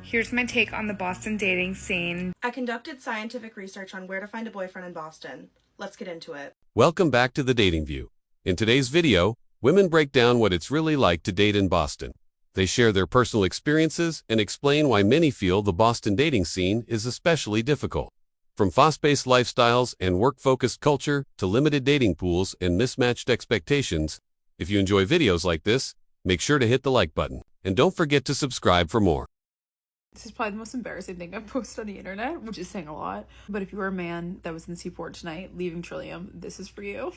Here's my take on the Boston dating scene. I conducted scientific research on where to find a boyfriend in Boston. Let's get into it. Welcome back to The Dating View. In today's video, women break down what it's really like to date in Boston. They share their personal experiences and explain why many feel the Boston dating scene is especially difficult. From fast-paced lifestyles and work-focused culture to limited dating pools and mismatched expectations, if you enjoy videos like this, make sure to hit the like button. And don't forget to subscribe for more. This is probably the most embarrassing thing I've posted on the internet, which is saying a lot. But if you were a man that was in Seaport tonight, leaving Trillium, this is for you.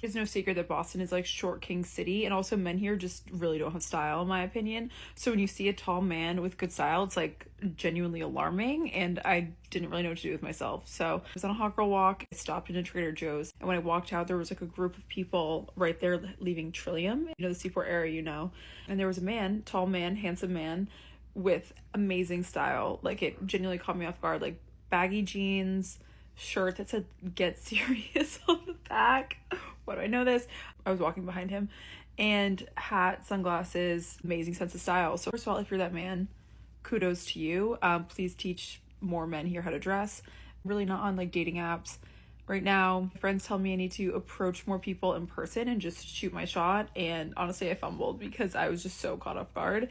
It's no secret that Boston is like short king city, and also men here just really don't have style, in my opinion. So when you see a tall man with good style, it's like genuinely alarming, and I didn't really know what to do with myself. So I was on a hot girl walk, I stopped in a Trader Joe's, and when I walked out, there was like a group of people right there leaving Trillium, you know, the Seaport area, you know, and there was a man, tall man, handsome man, with amazing style. Like, it genuinely caught me off guard. Like, baggy jeans, shirt that said "Get Serious" on the back. Why do I know this? I was walking behind him, and hat, sunglasses, amazing sense of style. So first of all, if you're that man, kudos to you. Please teach more men here how to dress. Really not on like dating apps right now. Friends tell me I need to approach more people in person and just shoot my shot, and honestly I fumbled because I was just so caught off guard.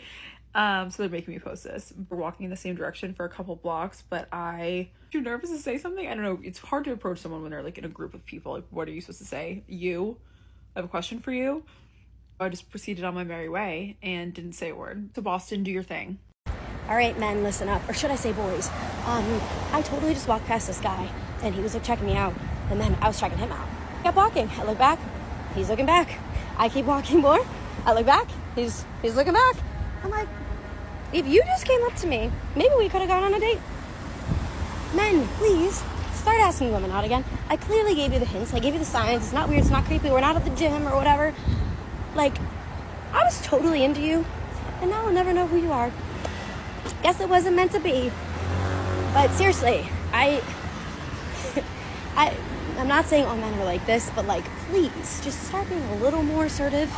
So they're making me post this. We're walking in the same direction for a couple blocks, but I'm too nervous to say something. I don't know. It's hard to approach someone when they're like in a group of people. Like, what are you supposed to say? I have a question for you. I just proceeded on my merry way and didn't say a word. So Boston, do your thing. All right, men, listen up. Or should I say boys? I totally just walked past this guy, and he was like checking me out, and then I was checking him out. I kept walking. I look back. He's looking back. I keep walking more. I look back. He's looking back. I'm like, if you just came up to me, maybe we could have gone on a date. Men, please, start asking women out again. I clearly gave you the hints. I gave you the signs. It's not weird. It's not creepy. We're not at the gym or whatever. Like, I was totally into you, and now I'll never know who you are. Guess it wasn't meant to be. But seriously, I'm not saying all men are like this, but like, please, just start being a little more assertive.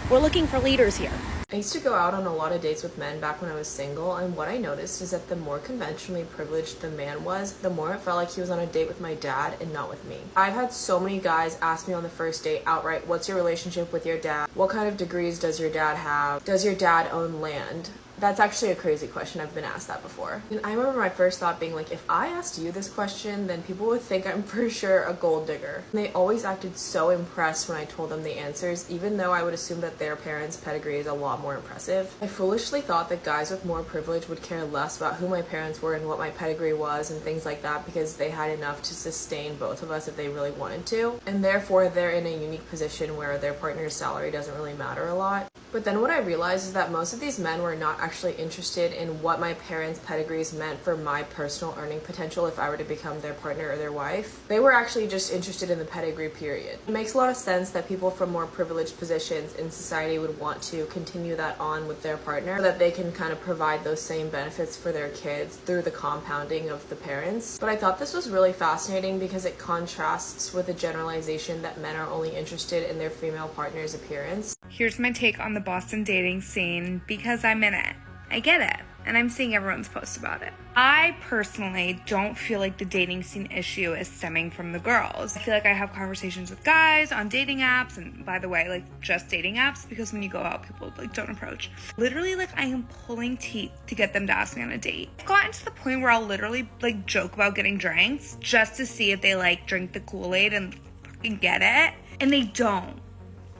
We're looking for leaders here. I used to go out on a lot of dates with men back when I was single, and what I noticed is that the more conventionally privileged the man was, the more it felt like he was on a date with my dad and not with me. I've had so many guys ask me on the first date outright, what's your relationship with your dad? What kind of degrees does your dad have? Does your dad own land? That's actually a crazy question. I've been asked that before. And I remember my first thought being like, if I asked you this question, then people would think I'm for sure a gold digger. And they always acted so impressed when I told them the answers, even though I would assume that their parents' pedigree is a lot more impressive. I foolishly thought that guys with more privilege would care less about who my parents were and what my pedigree was and things like that, because they had enough to sustain both of us if they really wanted to. And therefore, they're in a unique position where their partner's salary doesn't really matter a lot. But then what I realized is that most of these men were not actually interested in what my parents' pedigrees meant for my personal earning potential if I were to become their partner or their wife. They were actually just interested in the pedigree, period. It makes a lot of sense that people from more privileged positions in society would want to continue that on with their partner so that they can kind of provide those same benefits for their kids through the compounding of the parents. But I thought this was really fascinating because it contrasts with the generalization that men are only interested in their female partner's appearance. Here's my take on the Boston dating scene because I'm in it. I get it, and I'm seeing everyone's posts about it. I personally don't feel like the dating scene issue is stemming from the girls. I feel like I have conversations with guys on dating apps, and by the way, like just dating apps, because when you go out, people like don't approach. Literally, like I am pulling teeth to get them to ask me on a date. I've gotten to the point where I'll literally like joke about getting drinks just to see if they like drink the Kool-Aid and fucking get it, and they don't.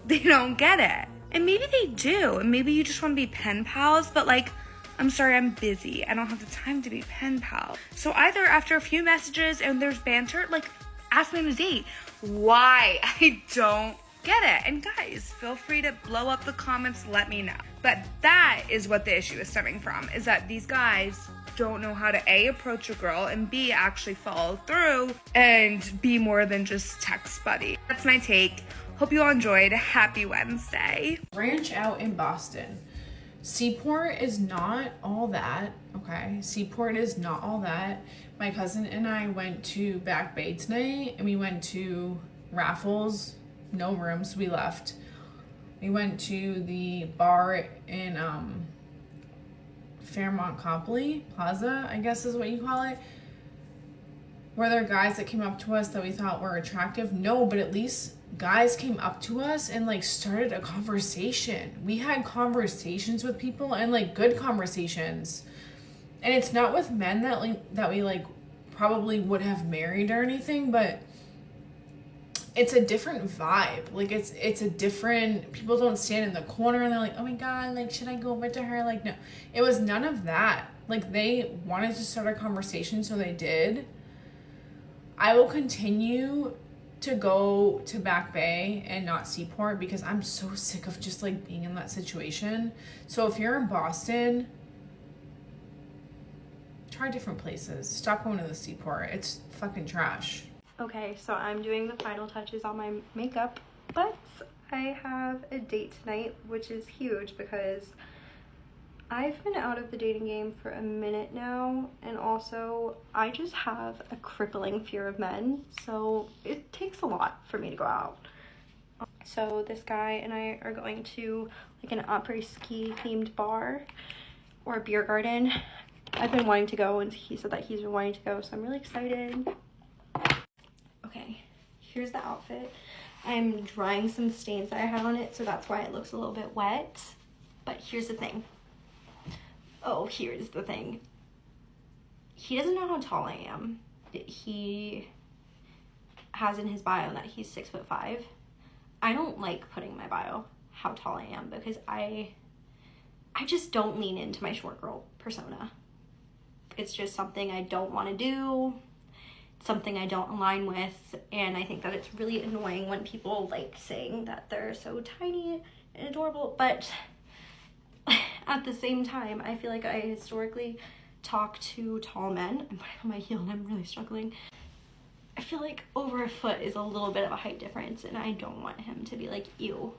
They don't get it. And maybe they do, and maybe you just want to be pen pals, but like, I'm sorry, I'm busy. I don't have the time to be pen pal. So either after a few messages and there's banter, like, ask me on a date. Why? I don't get it. And guys, feel free to blow up the comments, let me know. But that is what the issue is stemming from, is that these guys don't know how to A, approach a girl, and B, actually follow through and be more than just text buddy. That's my take. Hope you all enjoyed. Happy Wednesday. Ranch out in Boston. Seaport is not all that, okay? Seaport is not all that. My cousin and I went to Back Bay tonight, and we went to Raffles. No rooms, we left. We went to the bar in Fairmont Copley Plaza, I guess is what you call it. Were there guys that came up to us that we thought were attractive? No, but at least guys came up to us and like started a conversation. We had conversations with people and like good conversations. And it's not with men that we like probably would have married or anything, but it's a different vibe. Like it's a different, people don't stand in the corner and they're like, oh my God, like, should I go over to her? Like, no, it was none of that. Like they wanted to start a conversation, so they did. I will continue to go to Back Bay and not Seaport because I'm so sick of just like being in that situation. So if you're in Boston, try different places. Stop going to the Seaport. It's fucking trash. Okay, so I'm doing the final touches on my makeup, but I have a date tonight, which is huge because I've been out of the dating game for a minute now, and also I just have a crippling fear of men, so it takes a lot for me to go out. So this guy and I are going to like an après-ski themed bar or a beer garden. I've been wanting to go, and he said that he's been wanting to go, so I'm really excited. Okay, here's the outfit. I'm drying some stains that I had on it, so that's why it looks a little bit wet. But here's the thing. Oh, here's the thing. He doesn't know how tall I am. He has in his bio that he's 6'5". I don't like putting in my bio how tall I am because I just don't lean into my short girl persona. It's just something I don't want to do, something I don't align with, and I think that it's really annoying when people like saying that they're so tiny and adorable, but at the same time, I feel like I historically talk to tall men. I'm putting on my heel and I'm really struggling. I feel like over a foot is a little bit of a height difference, and I don't want him to be like, ew,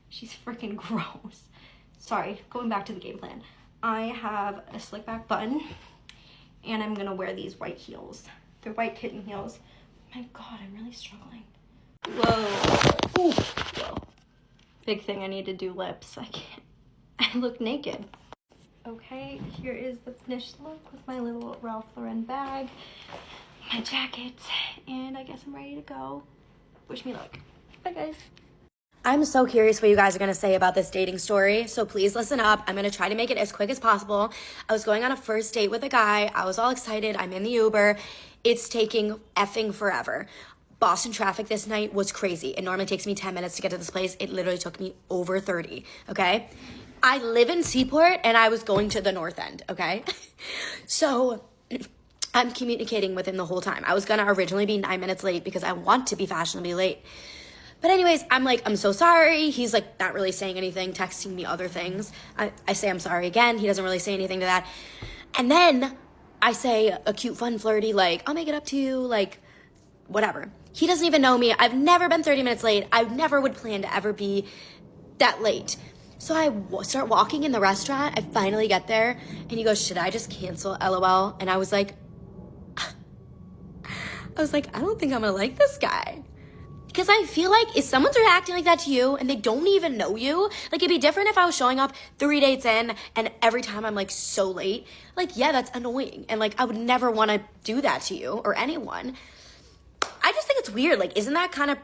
she's freaking gross. Sorry, going back to the game plan. I have a slick back bun, and I'm gonna wear these white heels. They're white kitten heels. My God, I'm really struggling. Whoa. Ooh. Whoa. Big thing, I need to do lips. I can't. I look naked. Okay, here is the finished look with my little Ralph Lauren bag, my jacket, and I guess I'm ready to go. Wish me luck. Bye, guys. I'm so curious what you guys are going to say about this dating story, so please listen up. I'm going to try to make it as quick as possible. I was going on a first date with a guy. I was all excited. I'm in the Uber. It's taking effing forever. Boston traffic this night was crazy. It normally takes me 10 minutes to get to this place. It literally took me over 30, okay? I live in Seaport, and I was going to the North End, okay? So I'm communicating with him the whole time. I was going to originally be 9 minutes late because I want to be fashionably late. But anyways, I'm like, I'm so sorry. He's like not really saying anything, texting me other things. I say I'm sorry again. He doesn't really say anything to that. And then I say a cute, fun, flirty, like, I'll make it up to you, like, whatever. He doesn't even know me. I've never been 30 minutes late. I never would plan to ever be that late. So I start walking in the restaurant. I finally get there, and he goes, should I just cancel, LOL? And I was like, I don't think I'm gonna like this guy. Because I feel like if someone's reacting like that to you and they don't even know you, like it'd be different if I was showing up 3 dates in and every time I'm like so late. Like, yeah, that's annoying. And like, I would never want to do that to you or anyone. I just think it's weird. Like, isn't that kind of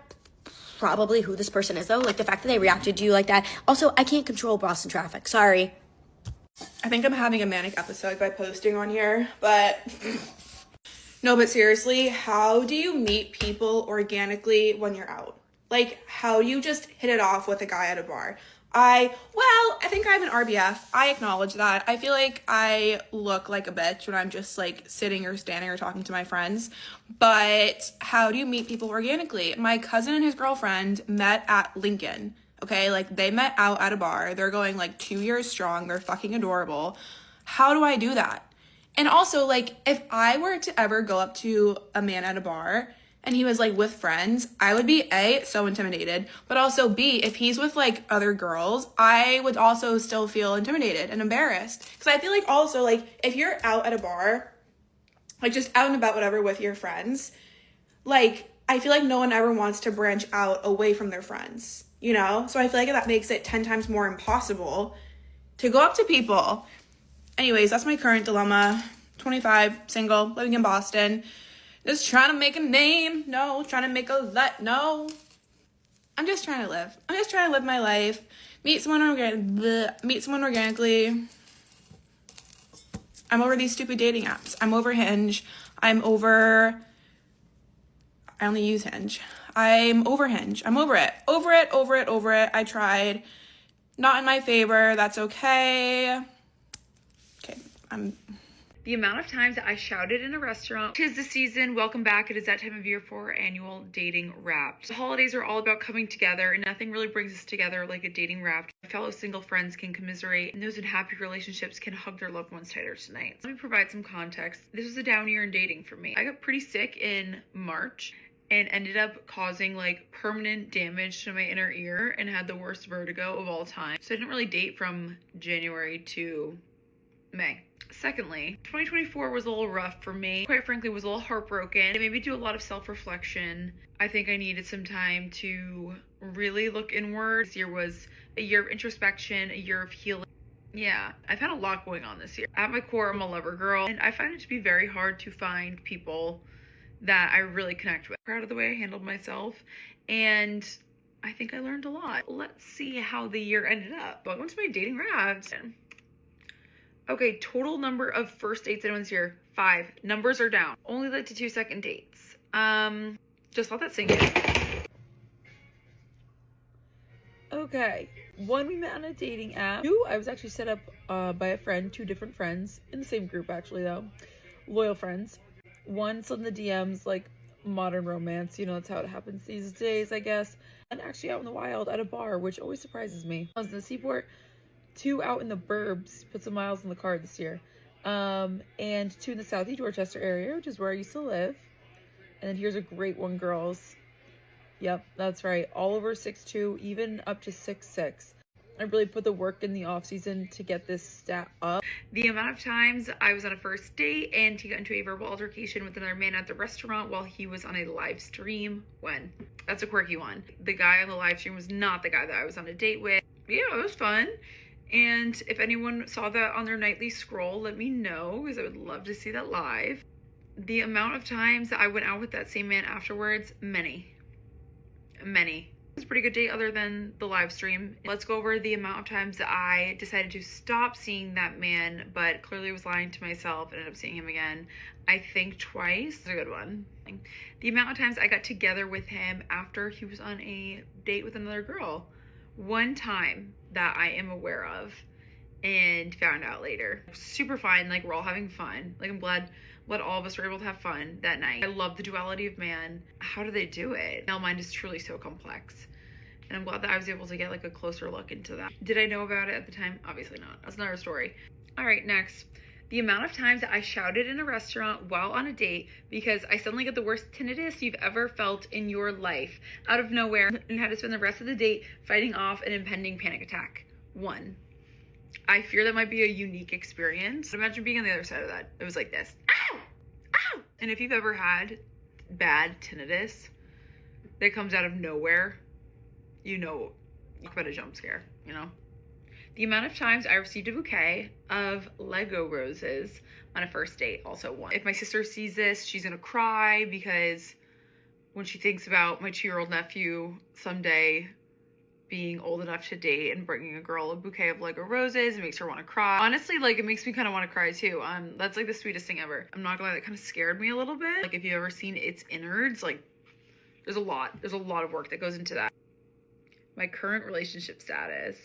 probably who this person is though? Like the fact that they reacted to you like that. Also, I can't control Boston traffic. Sorry. I think I'm having a manic episode by posting on here, but no, but seriously, how do you meet people organically when you're out? Like, how do you just hit it off with a guy at a bar? I think I'm an RBF. I acknowledge that. I feel like I look like a bitch when I'm just like sitting or standing or talking to my friends. But how do you meet people organically? My cousin and his girlfriend met at Lincoln. Okay, like they met out at a bar. They're going like 2 years strong. They're fucking adorable. How do I do that? And also, like, if I were to ever go up to a man at a bar and he was, like, with friends, I would be, A, so intimidated, but also, B, if he's with, like, other girls, I would also still feel intimidated and embarrassed. Because I feel like also, like, if you're out at a bar, like, just out and about, whatever, with your friends, like, I feel like no one ever wants to branch out away from their friends, you know? So I feel like that makes it 10 times more impossible to go up to people. Anyways, that's my current dilemma. 25, single, living in Boston. Just trying to make a name. No. Trying to make a no. I'm just trying to live. I'm just trying to live my life. Meet someone organically. I'm over these stupid dating apps. I'm over Hinge. I only use Hinge. I'm over Hinge. I'm over it. Over it. I tried. Not in my favor. That's okay. Okay, The amount of times that I shouted in a restaurant, 'tis the season, welcome back. It is that time of year for our annual dating wrap. The holidays are all about coming together, and nothing really brings us together like a dating wrap. Fellow single friends can commiserate, and those in happy relationships can hug their loved ones tighter tonight. Let me provide some context. This was a down year in dating for me. I got pretty sick in March and ended up causing like permanent damage to my inner ear and had the worst vertigo of all time. So I didn't really date from January to May. Secondly, 2024 was a little rough for me. Quite frankly, was a little heartbroken. I maybe do a lot of self-reflection. I think I needed some time to really look inward. This year was a year of introspection, a year of healing. Yeah, I've had a lot going on this year. At my core, I'm a lover girl, and I find it to be very hard to find people that I really connect with. Proud of the way I handled myself, and I think I learned a lot. Let's see how the year ended up. Welcome to my dating wrap. Okay, total number of first dates anyone's here, 5. Numbers are down. Only led to 2 second dates. Just let that sink in. Okay, 1 we met on a dating app. 2 I was actually set up by a friend, 2 different friends in the same group actually though, loyal friends. 1 slid in the DMs like modern romance, you know, that's how it happens these days I guess. And actually out in the wild at a bar, which always surprises me. I was in the Seaport. 2 out in the burbs, put some miles in the car this year. And 2 in the Southeast Dorchester area, which is where I used to live. And then here's a great one, girls. Yep, that's right. All over 6'2", even up to 6'6". I really put the work in the off season to get this stat up. The amount of times I was on a first date and he got into a verbal altercation with another man at the restaurant while he was on a live stream. When? That's a quirky one. The guy on the live stream was not the guy that I was on a date with. Yeah, it was fun. And if anyone saw that on their nightly scroll, let me know, because I would love to see that live. The amount of times that I went out with that same man afterwards, many. It was a pretty good date other than the live stream. Let's go over the amount of times that I decided to stop seeing that man, but clearly was lying to myself and ended up seeing him again. I think twice. It's a good one. The amount of times I got together with him after he was on a date with another girl. 1 time that I am aware of and found out later. Super fine, like we're all having fun. Like I'm glad all of us were able to have fun that night. I love the duality of man. How do they do it? Now mind is truly so complex. And I'm glad that I was able to get like a closer look into that. Did I know about it at the time? Obviously not. That's another story. All right, next. The amount of times that I shouted in a restaurant while on a date because I suddenly got the worst tinnitus you've ever felt in your life out of nowhere and had to spend the rest of the date fighting off an impending panic attack. 1. I fear that might be a unique experience. Imagine being on the other side of that. It was like this. Ow! Ow! And if you've ever had bad tinnitus that comes out of nowhere, you know, talk about a jump scare, you know? The amount of times I received a bouquet of Lego roses on a first date, also 1. If my sister sees this, she's gonna cry because when she thinks about my 2-year-old nephew someday being old enough to date and bringing a girl a bouquet of Lego roses, it makes her want to cry. Honestly, like it makes me kind of want to cry too. That's like the sweetest thing ever. I'm not gonna lie, that kind of scared me a little bit. Like if you've ever seen its innards, like there's a lot of work that goes into that. My current relationship status.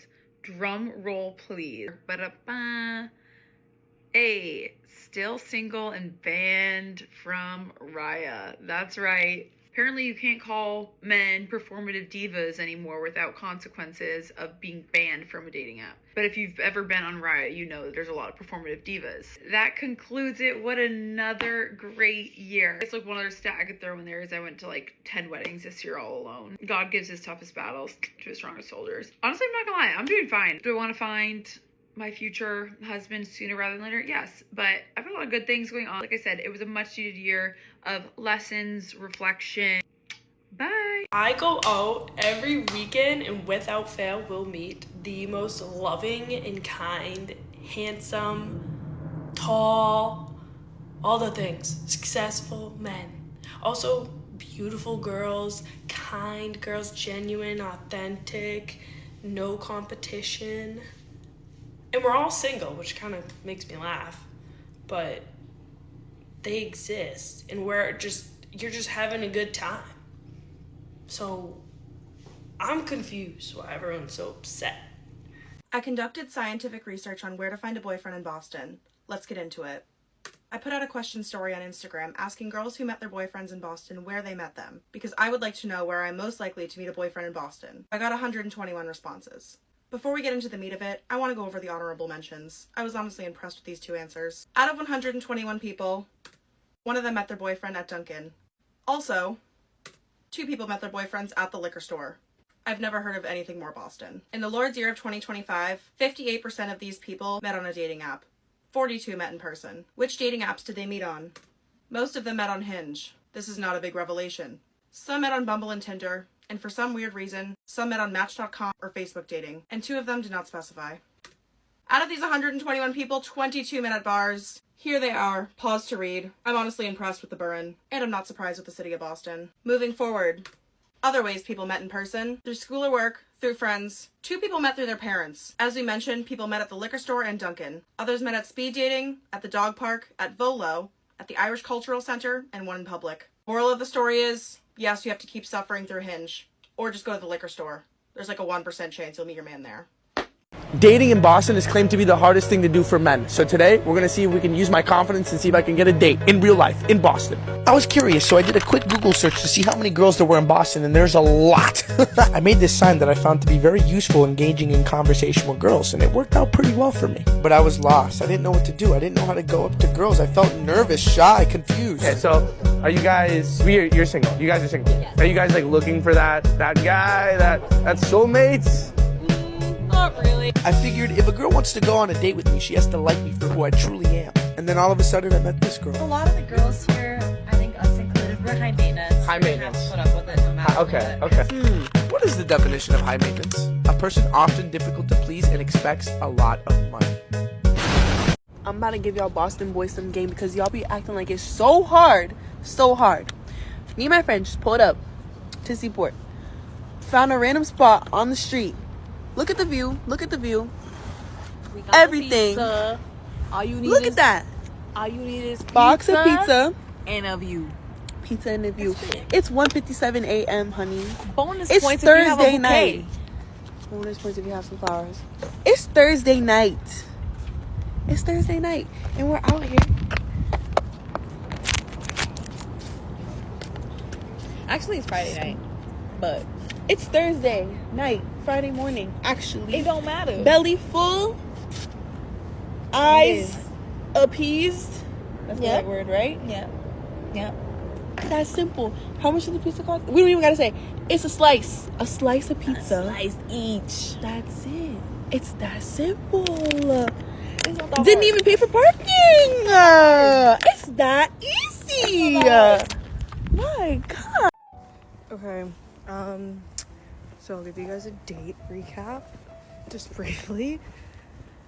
Drum roll, please. Ba-da-ba. A, still single and banned from Raya. That's right. Apparently you can't call men performative divas anymore without consequences of being banned from a dating app. But if you've ever been on Riot, you know that there's a lot of performative divas. That concludes it. What another great year. It's like one other stat I could throw in there is I went to like 10 weddings this year all alone. God gives his toughest battles to his strongest soldiers. Honestly, I'm not gonna lie, I'm doing fine. Do I want to find my future husband sooner rather than later? Yes, but I've got a lot of good things going on. Like I said, it was a much needed year of lessons, reflection. Bye. I go out every weekend and without fail will meet the most loving and kind, handsome, tall, all the things. Successful men. Also, beautiful girls, kind girls, genuine, authentic, no competition. And we're all single, which kind of makes me laugh. But they exist, and you're just having a good time. So I'm confused why everyone's so upset. I conducted scientific research on where to find a boyfriend in Boston. Let's get into it. I put out a question story on Instagram asking girls who met their boyfriends in Boston where they met them, because I would like to know where I'm most likely to meet a boyfriend in Boston. I got 121 responses. Before we get into the meat of it, I want to go over the honorable mentions. I was honestly impressed with these 2 answers. Out of 121 people, 1 of them met their boyfriend at Dunkin'. Also, 2 people met their boyfriends at the liquor store. I've never heard of anything more Boston. In the Lord's year of 2025, 58% of these people met on a dating app. 42 met in person. Which dating apps did they meet on? Most of them met on Hinge. This is not a big revelation. Some met on Bumble and Tinder, and for some weird reason, some met on Match.com or Facebook dating, and 2 of them did not specify. Out of these 121 people, 22 met at bars. Here they are. Pause to read. I'm honestly impressed with the Burren, and I'm not surprised with the city of Boston. Moving forward. Other ways people met in person. Through school or work, through friends. 2 people met through their parents. As we mentioned, people met at the liquor store and Dunkin'. Others met at speed dating, at the dog park, at Volo, at the Irish Cultural Center, and 1 in public. Moral of the story is, yes, you have to keep suffering through Hinge. Or just go to the liquor store. There's like a 1% chance you'll meet your man there. Dating in Boston is claimed to be the hardest thing to do for men. So today, we're going to see if we can use my confidence and see if I can get a date in real life in Boston. I was curious, so I did a quick Google search to see how many girls there were in Boston, and there's a lot. I made this sign that I found to be very useful engaging in conversation with girls, and it worked out pretty well for me. But I was lost. I didn't know what to do. I didn't know how to go up to girls. I felt nervous, shy, confused. Okay, so are you guys, you're single. You guys are single. Yes. Are you guys like looking for that guy, that soulmates? Not really. I figured if a girl wants to go on a date with me, she has to like me for who I truly am. And then all of a sudden, I met this girl. A lot of the girls here, I think us included, we're high maintenance. High maintenance. We have to put up with it no matter Okay. What is the definition of high maintenance? A person often difficult to please and expects a lot of money. I'm about to give y'all Boston boys some game because y'all be acting like it's so hard. So hard. Me and my friend just pulled up to Seaport. Found a random spot on the street. Look at the view. Look at the view. We got everything. Pizza. All you need Look is, at that. All you need is box of pizza and a view. Pizza and a view. It's 1:57 a.m., honey. Bonus it's points Thursday if you have a bouquet. night. Bonus points if you have some flowers. It's Thursday night. It's Thursday night, and we're out here. Actually, it's Friday night, but it's Thursday night, Friday morning. Actually, it don't matter. Belly full, eyes appeased. That's the right word, right? Yeah. Yeah. That's simple. How much does the pizza cost? We don't even gotta say. It's a slice of pizza. A slice each. That's it. It's that simple. It's not that Didn't hard. even pay for parking. It's that easy. My God. Okay. So I'll give you guys a date recap, just briefly,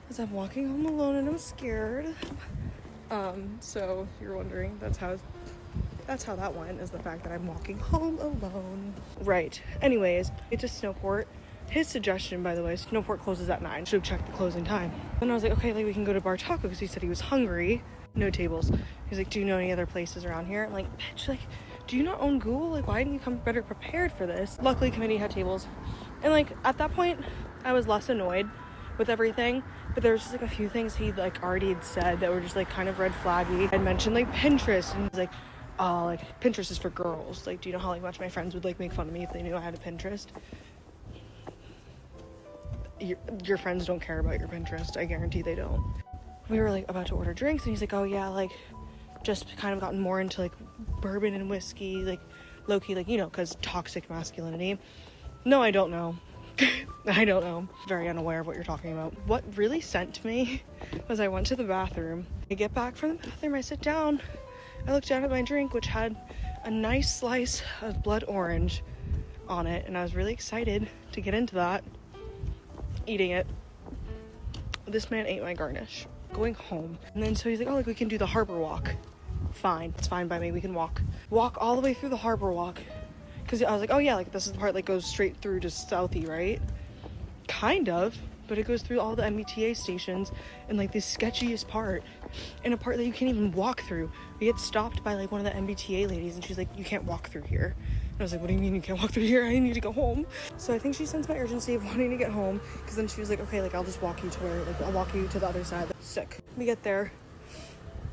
because I'm walking home alone and I'm scared. So if you're wondering, that's how that went, is the fact that I'm walking home alone. Right. Anyways, it's a Snowport. His suggestion, by the way, Snowport closes at 9. Should have checked the closing time. And I was like, okay, like we can go to Bar Taco because he said he was hungry. No tables. He's like, do you know any other places around here? I'm like, bitch, like, do you not own Google? Like, why didn't you come better prepared for this? Luckily, committee had tables. And like, at that point, I was less annoyed with everything. But there was just like a few things he like already had said that were just like kind of red flaggy. I'd mentioned like Pinterest, and he's like, oh, like Pinterest is for girls. Like, do you know how like much my friends would like make fun of me if they knew I had a Pinterest? Your friends don't care about your Pinterest. I guarantee they don't. We were like about to order drinks, and he's like, oh yeah, like just kind of gotten more into like bourbon and whiskey, like low-key, like, you know, because toxic masculinity. No, I don't know. I don't know. Very unaware of what you're talking about. What really sent me was I went to the bathroom. I get back from the bathroom, I sit down, I look down at my drink, which had a nice slice of blood orange on it, and I was really excited to get into that. Eating it. This man ate my garnish. going home. And then so he's like, oh, like we can do the harbor walk. Fine, it's fine by me, we can walk all the way through the harbor walk, because I was like, oh yeah, like this is the part that goes straight through to Southie, right? Kind of, but it goes through all the MBTA stations and like the sketchiest part, and a part that you can't even walk through. We get stopped by like one of the MBTA ladies, and she's like, you can't walk through here. And I was like, what do you mean you can't walk through here? I need to go home. So I think she sensed my urgency of wanting to get home, because then she was like, okay, like I'll just walk you to where, like I'll walk you to the other side. Sick. We get there,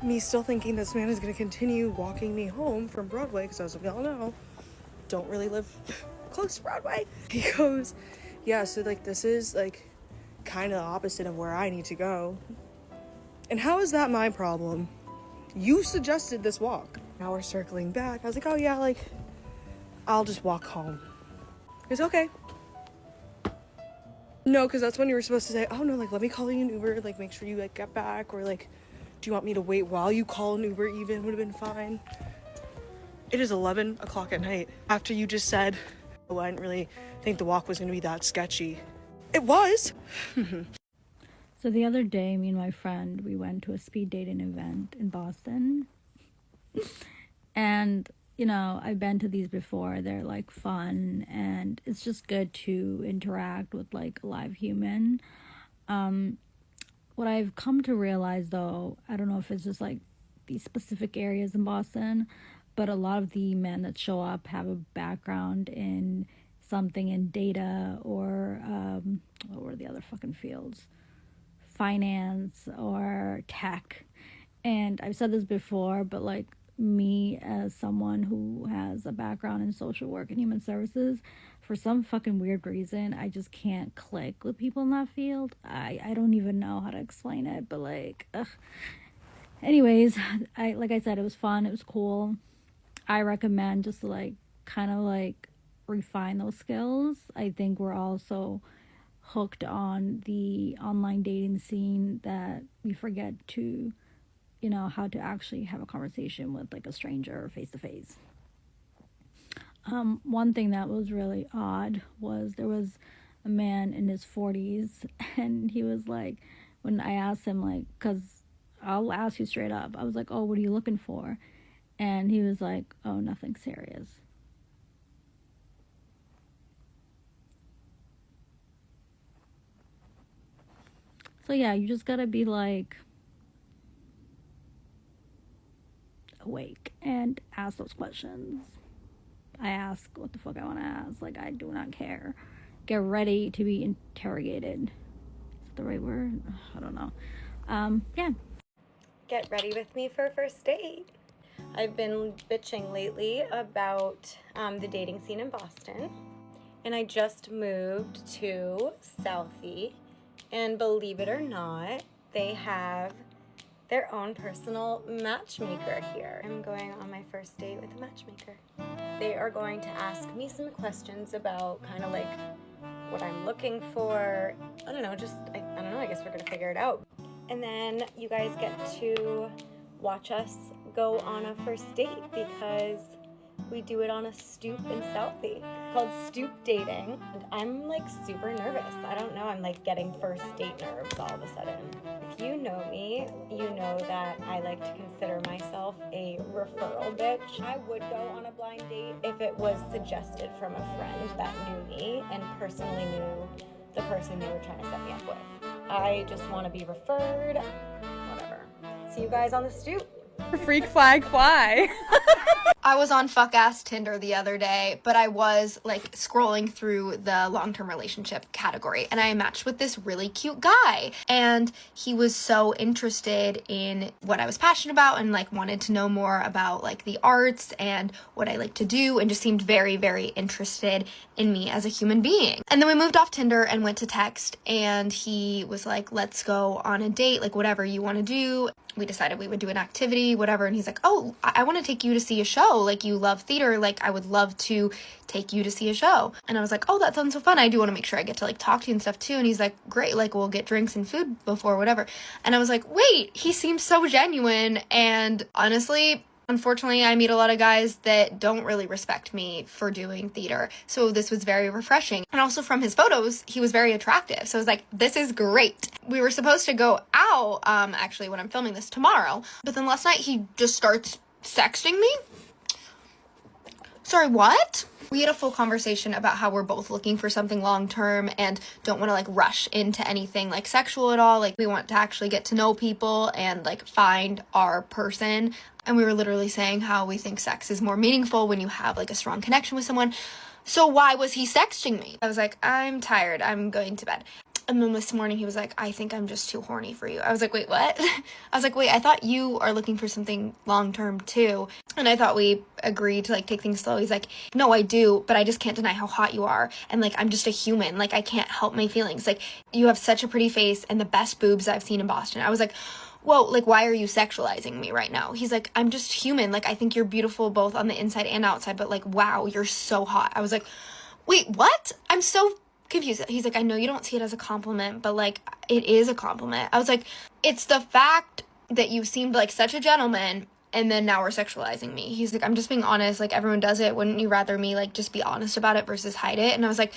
me still thinking this man is going to continue walking me home from Broadway, because I was like, y'all know, don't really live close to Broadway. He goes, yeah, so like this is like kind of the opposite of where I need to go. And how is that my problem? You suggested this walk. Now we're circling back. I was like, oh yeah, like I'll just walk home. He's okay. No, because that's when you were supposed to say, oh no, like let me call you an Uber, like make sure you like get back, or like do you want me to wait while you call an Uber? Even would have been fine. It is 11 o'clock at night after you just said, oh, I didn't really think the walk was going to be that sketchy. It was. So the other day, me and my friend, we went to a speed dating event in Boston. And, you know, I've been to these before. They're like fun, and it's just good to interact with like a live human. What I've come to realize, though, I don't know if it's just like these specific areas in Boston, but a lot of the men that show up have a background in something in data or what were the other fucking fields? Finance or tech. And I've said this before, but like me as someone who has a background in social work and human services, for some fucking weird reason, I just can't click with people in that field. I don't even know how to explain it, but like, ugh. Anyways, like I said, it was fun, it was cool. I recommend just to like kind of like refine those skills. I think we're also hooked on the online dating scene that we forget to, you know, how to actually have a conversation with like a stranger face to face. One thing that was really odd was there was a man in his 40s, and he was like, when I asked him, like, because I'll ask you straight up, I was like, oh, what are you looking for? And he was like, oh, nothing serious. So yeah, you just gotta be like awake and ask those questions. I ask what the fuck I want to ask. Like, I do not care. Get ready to be interrogated. Is that the right word? I don't know. Yeah. Get ready with me for a first date. I've been bitching lately about the dating scene in Boston. And I just moved to Southie. And believe it or not, they have their own personal matchmaker here. I'm going on my first date with a matchmaker. They are going to ask me some questions about kind of like what I'm looking for. I don't know, I guess we're gonna figure it out. And then you guys get to watch us go on a first date, because we do it on a stoop in Southie called stoop dating. And I'm like super nervous. I don't know, I'm like getting first date nerves all of a sudden. If you know me, you know that I like to consider myself a referral bitch. I would go on a blind date if it was suggested from a friend that knew me and personally knew the person they were trying to set me up with. I just want to be referred, whatever. See you guys on the stoop. Freak flag fly. I was on fuck ass Tinder the other day, but I was like scrolling through the long-term relationship category, and I matched with this really cute guy, and he was so interested in what I was passionate about and like wanted to know more about like the arts and what I like to do, and just seemed very, very interested in me as a human being. And then we moved off Tinder and went to text, and he was like, let's go on a date, like whatever you want to do. We decided we would do an activity, whatever. And he's like, oh, I want to take you to see a show. Like, you love theater. Like, I would love to take you to see a show. And I was like, oh, that sounds so fun. I do want to make sure I get to like talk to you and stuff too. And he's like, great. Like, we'll get drinks and food before, whatever. And I was like, wait, he seems so genuine. And honestly, Unfortunately, I meet a lot of guys that don't really respect me for doing theater, so this was very refreshing. And also from his photos, he was very attractive, so I was like, this is great. We were supposed to go out, actually, when I'm filming this tomorrow, but then last night he just starts sexting me. Sorry, what? We had a full conversation about how we're both looking for something long-term and don't want to like rush into anything like sexual at all. Like we want to actually get to know people and like find our person. And we were literally saying how we think sex is more meaningful when you have like a strong connection with someone. So why was he sexting me? I was like, I'm tired. I'm going to bed. And then this morning he was like, I think I'm just too horny for you. I was like, wait, what? I was like, wait, I thought you are looking for something long-term too. And I thought we agreed to like take things slow. He's like, no, I do, but I just can't deny how hot you are. And like, I'm just a human. Like, I can't help my feelings. Like, you have such a pretty face and the best boobs I've seen in Boston. I was like, whoa, like, why are you sexualizing me right now? He's like, I'm just human. Like, I think you're beautiful both on the inside and outside, but like, wow, you're so hot. I was like, wait, what? I'm so confused. He's like, I know you don't see it as a compliment, but like it is a compliment. I was like, it's the fact that you seemed like such a gentleman and then now we're sexualizing me. He's like, I'm just being honest, like everyone does it. Wouldn't you rather me like just be honest about it versus hide it? And I was like,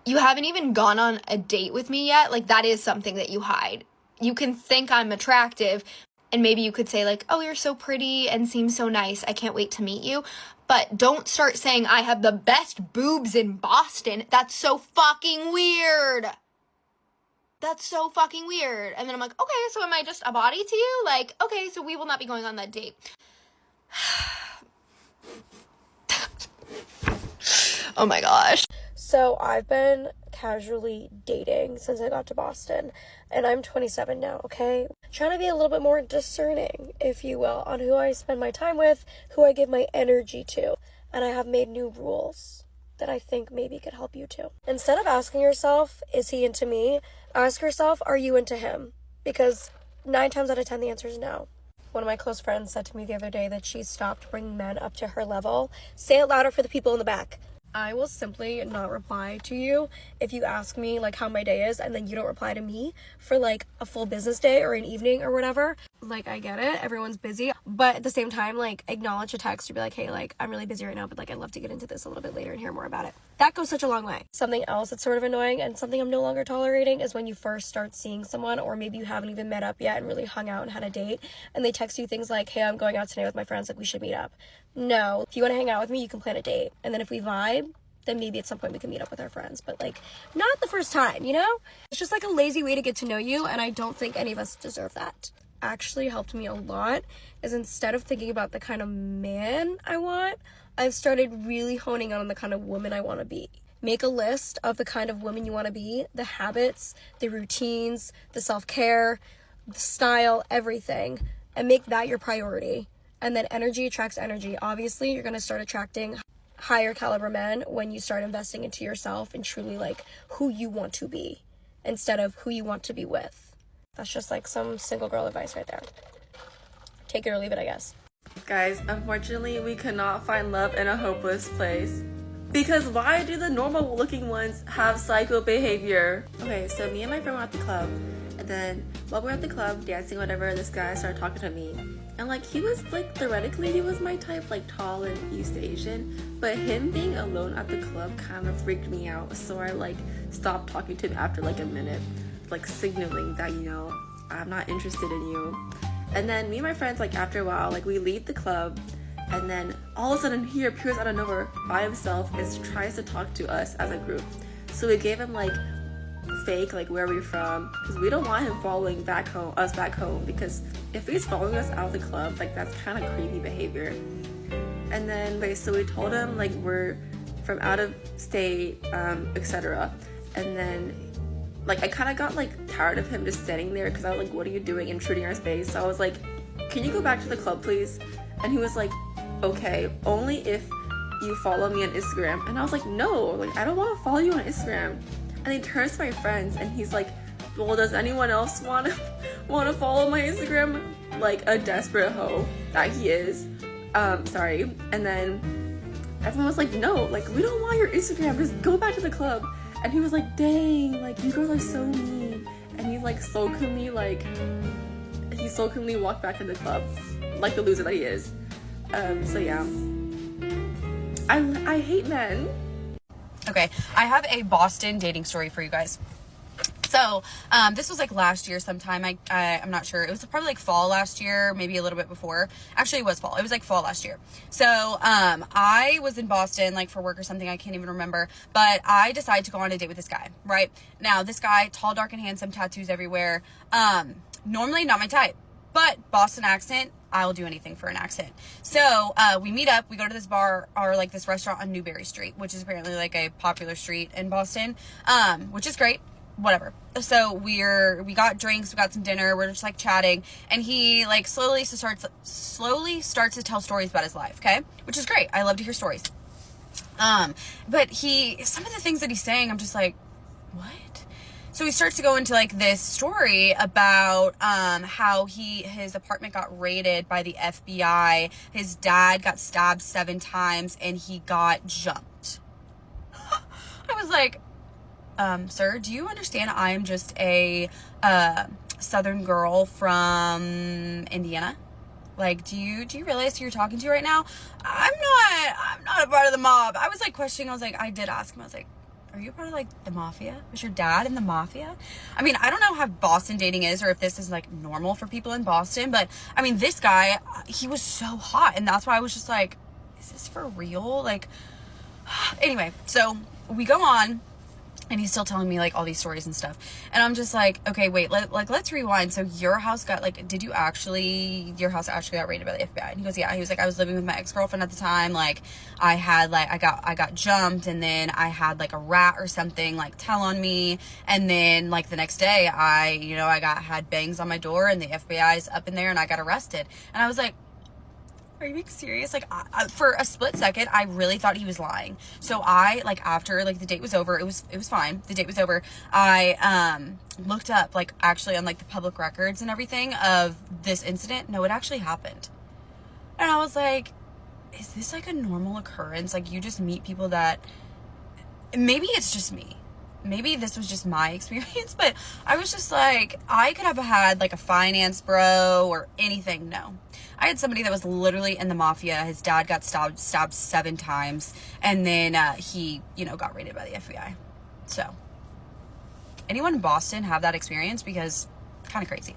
you haven't even gone on a date with me yet. Like that is something that you hide. You can think I'm attractive and maybe you could say like, oh, you're so pretty and seem so nice. I can't wait to meet you. But don't start saying I have the best boobs in Boston. That's so fucking weird. That's so fucking weird. And then I'm like, okay, so am I just a body to you? Like, okay, so we will not be going on that date. Oh my gosh. So I've been casually dating since I got to Boston, and I'm 27 now, okay? Trying to be a little bit more discerning, if you will, on who I spend my time with, who I give my energy to, and I have made new rules that I think maybe could help you too. Instead of asking yourself, is he into me? Ask yourself, are you into him? Because 9 times out of 10, the answer is no. One of my close friends said to me the other day that she stopped bringing men up to her level. Say it louder for the people in the back. I will simply not reply to you if you ask me like how my day is and then you don't reply to me for like a full business day or an evening or whatever. Like, I get it, everyone's busy, but at the same time, like, acknowledge a text or be like, hey, like, I'm really busy right now, but like I'd love to get into this a little bit later and hear more about it. That goes such a long way. Something else that's sort of annoying and something I'm no longer tolerating is when you first start seeing someone, or maybe you haven't even met up yet and really hung out and had a date, and they text you things like, hey, I'm going out tonight with my friends, like we should meet up. No, if you want to hang out with me, you can plan a date, and then if we vibe, then maybe at some point we can meet up with our friends, but like not the first time, you know? It's just like a lazy way to get to know you, and I don't think any of us deserve that. Actually helped me a lot is instead of thinking about the kind of man I want, I've started really honing on the kind of woman I want to be. Make a list of the kind of woman you want to be, the habits, the routines, the self-care, the style, everything, and make that your priority. And then energy attracts energy. Obviously, you're going to start attracting higher caliber men when you start investing into yourself and truly like who you want to be instead of who you want to be with. That's just like some single girl advice right there. Take it or leave it, I guess. Guys, unfortunately, we could not find love in a hopeless place. Because why do the normal looking ones have psycho behavior? Okay, so me and my friend were at the club, and then while we were at the club dancing, whatever, this guy started talking to me. And like, he was like, theoretically he was my type, like tall and East Asian, but him being alone at the club kind of freaked me out, so I like stopped talking to him after like a minute, like signaling that, you know, I'm not interested in you. And then me and my friends, like after a while, like we leave the club, and then all of a sudden he appears out of nowhere by himself and tries to talk to us as a group. So we gave him like fake, like where we're from, because we don't want him following us back home, because if he's following us out of the club, like that's kind of creepy behavior. And then so we told him like we're from out of state, etc. And then like I kind of got like tired of him just standing there, because I was like, what are you doing intruding our space? So I was like, can you go back to the club please? And he was like, okay, only if you follow me on Instagram. And I was like, no, like I don't want to follow you on Instagram. And he turns to my friends and he's like, well, does anyone else want to follow my Instagram? Like a desperate hoe that he is. Sorry. And then everyone was like, no, like we don't want your Instagram, just go back to the club. And he was like, dang, like you girls are so mean. And he like sulkily walked back to the club, like the loser that he is. So yeah, I hate men. Okay, I have a Boston dating story for you guys. So, this was like last year sometime. I'm not sure. It was probably like fall last year, maybe a little bit before. Actually, it was fall. It was like fall last year. So, I was in Boston like for work or something. I can't even remember. But I decided to go on a date with this guy, right? Now, this guy, tall, dark, and handsome, tattoos everywhere. Normally not my type, but Boston accent, I'll do anything for an accent. So, we meet up, we go to this bar or like this restaurant on Newberry Street, which is apparently like a popular street in Boston, which is great. Whatever. So we got drinks, we got some dinner, we're just like chatting, and he like slowly starts to tell stories about his life, okay? Which is great. I love to hear stories. But some of the things that he's saying, I'm just like, what? So he starts to go into like this story about how his apartment got raided by the FBI. His dad got stabbed 7 times and he got jumped. I was like, sir, do you understand I am just a Southern girl from Indiana? Like, do you realize who you're talking to right now? I'm not a part of the mob. I was like questioning. I did ask him. I was like, are you a part of like the mafia? Was your dad in the mafia? I mean, I don't know how Boston dating is or if this is like normal for people in Boston, but I mean, this guy, he was so hot, and that's why I was just like, is this for real? Like, anyway, so we go on. And he's still telling me like all these stories and stuff. And I'm just like, okay, wait, let's rewind. So your house got like, your house actually got raided by the FBI? And he goes, yeah. He was like, I was living with my ex-girlfriend at the time. Like I got jumped, and then I had like a rat or something like tell on me. And then like the next day I had bangs on my door and the FBI's up in there and I got arrested. And I was like, are you being serious? Like, for a split second, I really thought he was lying. So I, like, after, like, the date was over, it was fine. The date was over. I, looked up, like, actually on, like, the public records and everything of this incident. No, it actually happened. And I was like, is this, like, a normal occurrence? Like, you just meet people that, maybe it's just me. Maybe this was just my experience, but I was just like, I could have had like a finance bro or anything. No, I had somebody that was literally in the mafia. His dad got stabbed 7 times, and then he, got raided by the FBI. So, anyone in Boston have that experience? Because kind of crazy.